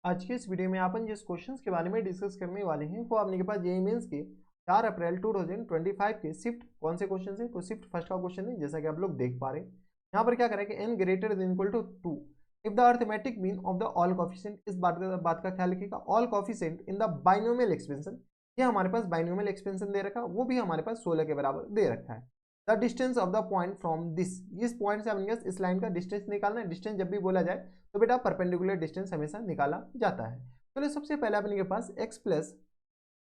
आज के इस वीडियो में अपन जिस क्वेश्चंस के बारे में डिस्कस करने वाले हैं वो आपने के पास जेईई मेंस के 4 अप्रैल 2025 के शिफ्ट कौन से क्वेश्चन है। तो शिफ्ट फर्स्ट का क्वेश्चन है, जैसा कि आप लोग देख पा रहे हैं यहाँ पर क्या करें कि n greater than equal to 2 if the arithmetic mean of the all coefficient. इस बात का ख्याल रखिएगा। All coefficient in the binomial expansion, ये हमारे पास बाइनोमियल एक्सपेंशन दे रखा है, वो भी हमारे पास 16 के बराबर दे रखा है। The distance of the point from this, इस पॉइंट से हमने इस लाइन का डिस्टेंस निकालना है। डिस्टेंस जब भी बोला जाए तो बेटा परपेंडिकुलर डिस्टेंस हमेशा निकाला जाता है। चलो सबसे पहले अपने के पास x प्लस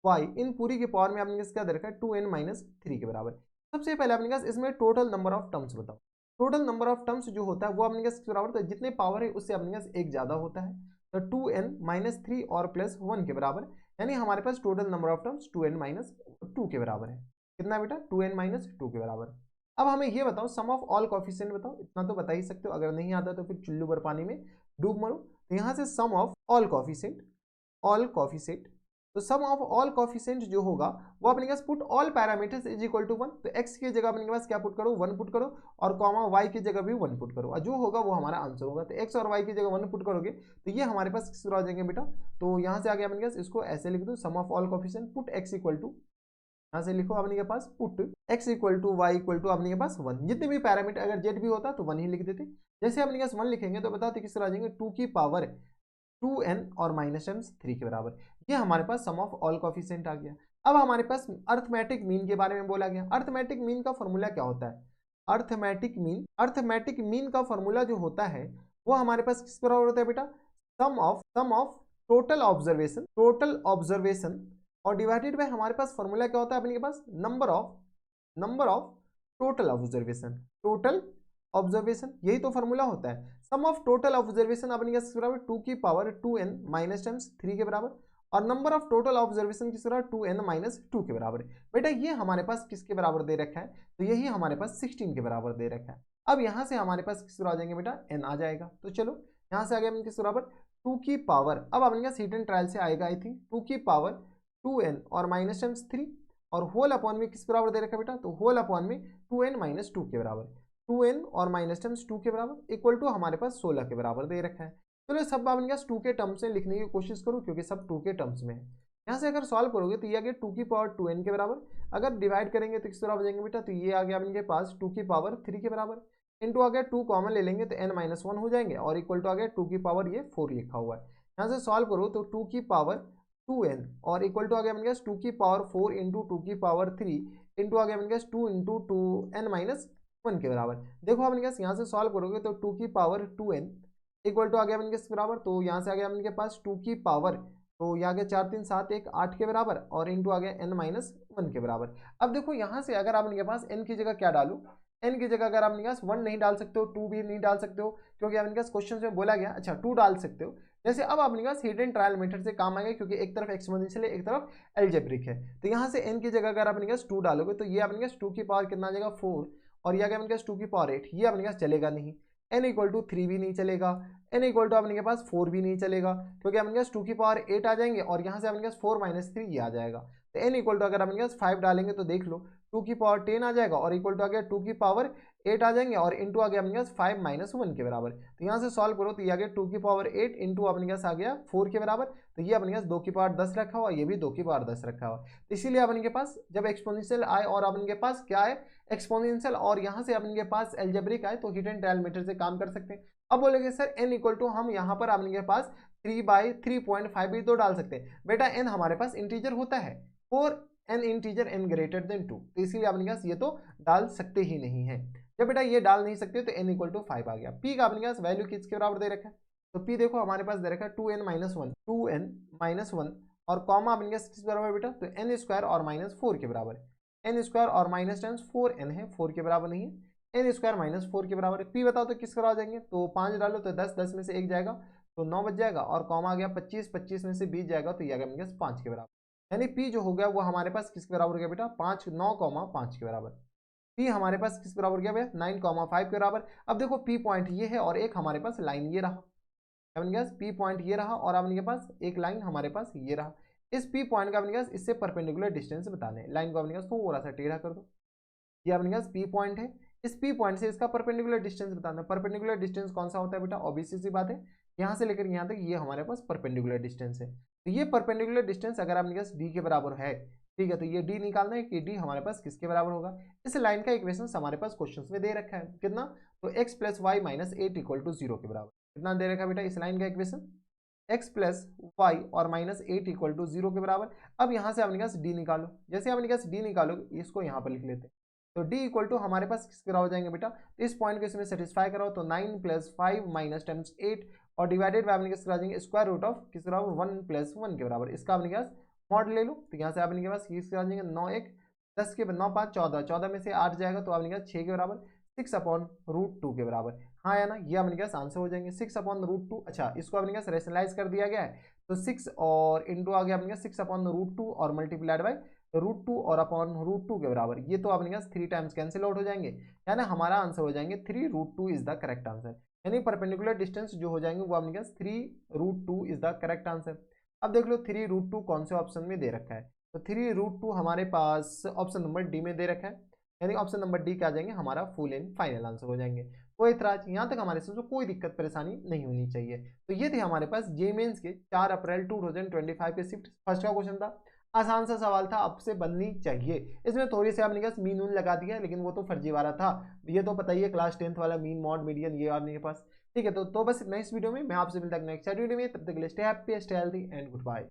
वाई इन पूरी के पावर में आपने क्या दे रखा है 2n-3 के बराबर। सबसे पहले अपने पास इसमें टोटल नंबर ऑफ टर्म्स बताओ। टोटल नंबर ऑफ टर्म्स जो होता है वो अपने पास बराबर, तो जितने पावर है उससे अपने पास एक ज्यादा होता है, तो 2n-3 और प्लस 1 के बराबर, यानी हमारे पास total number of terms 2n-2 के बराबर है। कितना बेटा? 2n-2 के बराबर। अब हमें ये बताओ सम ऑफ ऑल कोफिशिएंट बताओ। इतना तो बता ही सकते हो, अगर नहीं आता तो फिर चुल्लू भर पानी में डूब मरो। तो यहाँ से sum of all coefficient, all coefficient, तो सम ऑफ ऑल कोफिशिएंट जो होगा वो अपने पास put all parameters is equal to 1। तो x की जगह अपने पास क्या पुट करो? 1 पुट करो, और कॉमा y की जगह भी 1 पुट करो, और जो होगा वो हमारा आंसर होगा। तो x और y की जगह 1 पुट करोगे तो ये हमारे पास किस तरह आ जाएंगे बेटा? तो यहाँ से आगे अपने पास इसको ऐसे लिख दो, sum of all coefficient put x equal to, यहाँ से लिखो अपने के पास put x equal to Y equal to अपने के पास 1। जितने भी पैरामीटर अगर z भी होता तो 1 ही लिख देते। जैसे अपने पास 1 लिखेंगे तो बताओ किस तरह आ जाएंगे? 2 की पावर 2n और माइनस टर्म्स 3 के बराबर। ये हमारे पास सम ऑफ ऑल कोफिशिएंट आ गया। अब हमारे पास अर्थमेटिक मीन के बारे में बोला गया। अर्थमेटिक मीन का फॉर्मूला क्या होता है? अर्थमेटिक मीन का फॉर्मूला जो होता है वो हमारे पास किस बराबर होता है बेटा? सम ऑफ टोटल ऑब्जर्वेशन और डिवाइडेड बाय हमारे पास फॉर्मूला क्या होता है अपने के पास? नंबर ऑफ टोटल ऑब्जर्वेशन, यही तो फॉर्मूला होता है। सम ऑफ टोटल ऑब्जर्वेशन अपने किस बराबर? 2 की पावर 2n माइनस टाइम्स 3 के बराबर, और नंबर ऑफ टोटल ऑब्जर्वेशन किस बराबर? 2n-2 के बराबर। बेटा ये हमारे पास किसके बराबर दे रखा है? तो यही हमारे पास 16 के बराबर दे रखा है। अब यहाँ से हमारे पास किस बराबर आ जाएंगे बेटा? n आ जाएगा। तो चलो यहाँ से आ गया किस बराबर? 2 की पावर, अब अपने पास हिट एंड ट्रायल से आएगा आई थिंक, 2 की पावर 2n और माइनस टाइम्स 3, और होल अपॉन में किस बराबर दे रखा है बेटा? तो होल अपॉन में 2n-2 के बराबर, 2n और माइनस टर्म्स 2 के बराबर इक्वल टू हमारे पास 16 के बराबर दे रखा है। चलो सब अपने पास 2 के टर्म्स में लिखने की कोशिश करो, क्योंकि सब 2 के टर्म्स में है। यहाँ से अगर सॉल्व करोगे तो ये आ गया 2 की पावर 2n के बराबर। अगर डिवाइड करेंगे तो किस तरह हो जाएंगे बेटा? तो ये आ गया अपने पास 2 की पावर 3 के बराबर, इंटू आ गया 2 कॉमन ले लेंगे तो n-1 हो जाएंगे, और इक्वल टू आ गया 2 की पावर ये 4 लिखा हुआ है। यहाँ से सॉल्व करो तो 2 की पावर 2n और इक्वल टू आ गया अपने पास 2 की पावर 4 इंटू 2 की पावर 3 इंटू आ गया अपने पास 2 इंटू 2n-1 के बराबर। देखो अपने पास यहाँ से सॉल्व करोगे तो 2 की पावर 2n इक्वल टू आ गया अपने पास बराबर, तो यहाँ से आ गया अपने पास 2 की पावर, तो यहाँ गया 4 3 7 1 8 के बराबर, और इंटू आ गया n-1 के बराबर। अब देखो यहाँ से अगर आपके पास n की जगह क्या डालू? n की जगह अगर आपके पास 1 नहीं डाल सकते हो, 2 भी नहीं डाल सकते हो, क्योंकि आपके पास क्वेश्चन में बोला गया। अच्छा 2 डाल सकते हो। जैसे अब आपके पास हिट एंड ट्रायल मेथड से काम आएगा, क्योंकि एक तरफ एक्सपोनेंशियल है एक तरफ एल्जेब्रिक है। तो यहाँ से n की जगह अगर आपके पास 2 डालोगे तो ये आपके पास 2 की पावर कितना आ जाएगा? 4, और ये आ गया अपने पास 2 की पावर 8। ये अपने पास चलेगा नहीं। n इक्वल टू 3 भी नहीं चलेगा, n इक्वल टू अपने के पास 4 भी नहीं चलेगा, क्योंकि अपने पास 2 की पावर 8 आ जाएंगे, और यहाँ से अपने पास 4 माइनस 3 ये आ जाएगा। तो n इक्वल टू अगर अपने पास 5 डालेंगे तो देख लो 2 की पावर 10 आ जाएगा, और इक्वल टू आ गया 2 की पावर 8 आ जाएंगे, और इंटू आ गया अपने पास 5-1 के बराबर। तो यहाँ से सॉल्व करो तो ये आ गया 2 की पावर 8 इंटू अपने पास आ गया 4 के बराबर। तो ये अपने पास 2 की पावर 10 रखा हुआ, ये भी 2 की पावर 10 रखा हुआ। तो इसीलिए अपने के पास जब एक्सपोनेंशियल आए और अपने के पास क्या है? एक्सपोनेंशियल, और यहाँ से अपने के पास एल्जेब्रिक आए, तो हिट एंड ट्रायल मेथड से काम कर सकते हैं। अब बोलेंगे सर n इक्वल टू हम यहाँ पर अपने के पास 3/3.5 भी तो डाल सकते हैं। बेटा n हमारे पास इंटीजर होता है, और n integer n greater then 2, तो इसीलिए अपने पास ये तो डाल सकते ही नहीं है। जब बेटा ये डाल नहीं सकते तो n इक्वल टू 5 आ गया। p का अपने पास वैल्यू किसके बराबर दे रखा है? तो p देखो हमारे पास दे रखा है 2n-1 और कॉमा अपने पास किस बराबर बेटा? तो n स्क्वायर और -4 के बराबर है। n स्क्वायर और माइनस टाइम्स 4n है, 4 के बराबर नहीं है, n स्क्वायर -4 के बराबर है। p बताओ तो किस बराबर आ जाएंगे? तो 5 डालो तो 10, 10 में से 1 जाएगा तो 9 बच जाएगा, और कॉमा आ गया 25, 25 में से 20 जाएगा तो ये आ गया अपने पास 5 के बराबर। यानी p जो हो गया वो हमारे पास किसके बराबर हो गया बेटा? 5 9,5 के बराबर। p हमारे पास किस बराबर गया भैया? 9,5 के बराबर। अब देखो p पॉइंट ये है, और एक हमारे पास लाइन ये रहा, अपने पास p पॉइंट ये रहा, और अपने पास एक लाइन हमारे पास ये रहा। इस p पॉइंट का अपने पास इससे परपेंडिकुलर डिस्टेंस बताना है। लाइन को अपने पास थोड़ा सा टेढ़ा कर दो, ये अपने पास p पॉइंट है, इस p पॉइंट से इसका परपेंडिकुलर डिस्टेंस बताना है। परपेंडिकुलर डिस्टेंस कौन सा होता है बेटा? ऑब्वियस सी बात है यहाँ से लेकर यहाँ तक ये हमारे पास परपेंडिकुलर डिस्टेंस है। तो ये परपेंडिकुलर डिस्टेंस अगर आपने कहा डी के बराबर है, ठीक है, तो ये डी निकालना है कि डी हमारे पास किसके बराबर होगा। इस लाइन का इक्वेशन हमारे पास क्वेश्चन में दे रखा है कितना, तो x plus y minus 8 equal to 0 के बराबर। कितना दे रखा है बेटा इस लाइन का इक्वेशन, x प्लस वाई और माइनस 8 इक्वल टू 0 के बराबर। अब यहाँ से आपने कहा डी निकालो, जैसे आपने कहा डी निकालो इसको यहाँ पर लिख लेते हैं। तो d इक्वल टू हमारे पास किसके बराबर हो जाएंगे बेटा, तो इस पॉइंट को इसमें सेटिस्फाई करो तो 9 प्लस 5 माइनस टाइम्स 8 और डिवाइडेड बाय आपने किसके आ जाएंगे स्क्वायर रूट ऑफ किसके बराबर 1 प्लस 1 के बराबर। इसका आपने पास मॉड ले लो, तो यहाँ से आपने के पास किसके आ जाएंगे 9 1 10 के 9 5 14, 14 में से 8 जाएगा तो आपने कहा 6 के बराबर 6 अपॉन रूट 2 के बराबर। हाँ या ना, ये आपने कहा आंसर हो जाएंगे 6 अपॉन रूट 2। अच्छा इसको आपने कहा रेशनलाइज कर दिया गया है, तो 6 और इंटू आ गया आपने कहा 6 अपॉन रूट 2 और मल्टीप्लाइड बाय रूट 2 और अपॉन रूट 2 के बराबर। ये तो आपने कहा 3 टाइम्स कैंसिल आउट हो जाएंगे, यानी हमारा आंसर हो जाएंगे 3 root 2 is the correct answer. यानी परपेंडिकुलर डिस्टेंस जो हो जाएंगे वो आपने कहा 3 root 2 is the correct answer. अब देख लो 3 रूट 2 कौन से ऑप्शन में दे रखा है, तो 3 रूट 2 हमारे पास ऑप्शन नंबर डी में दे रखा है, यानी ऑप्शन नंबर डी क्या आ जाएंगे हमारा फुल एंड फाइनल आंसर हो जाएंगे। कोई इतराज यहाँ तक हमारे से कोई दिक्कत परेशानी नहीं होनी चाहिए। तो ये थे हमारे पास जे मेंस के 4 अप्रैल 2025 के शिफ्ट फर्स्ट का क्वेश्चन था। आसान सा सवाल था, आपसे बननी चाहिए। इसमें थोड़ी सी आपने कहा मीन ऊन लगा दिया, लेकिन वो तो फर्जी वाला था। ये तो पता ही है क्लास 10th वाला मीन मॉड मीडियन ये आपके पास, ठीक है। तो बस नेक्स्ट वीडियो में मैं आपसे मिलता हूं नेक्स्ट वीडियो में, तब तक के लिए stay happy stay healthy and good bye.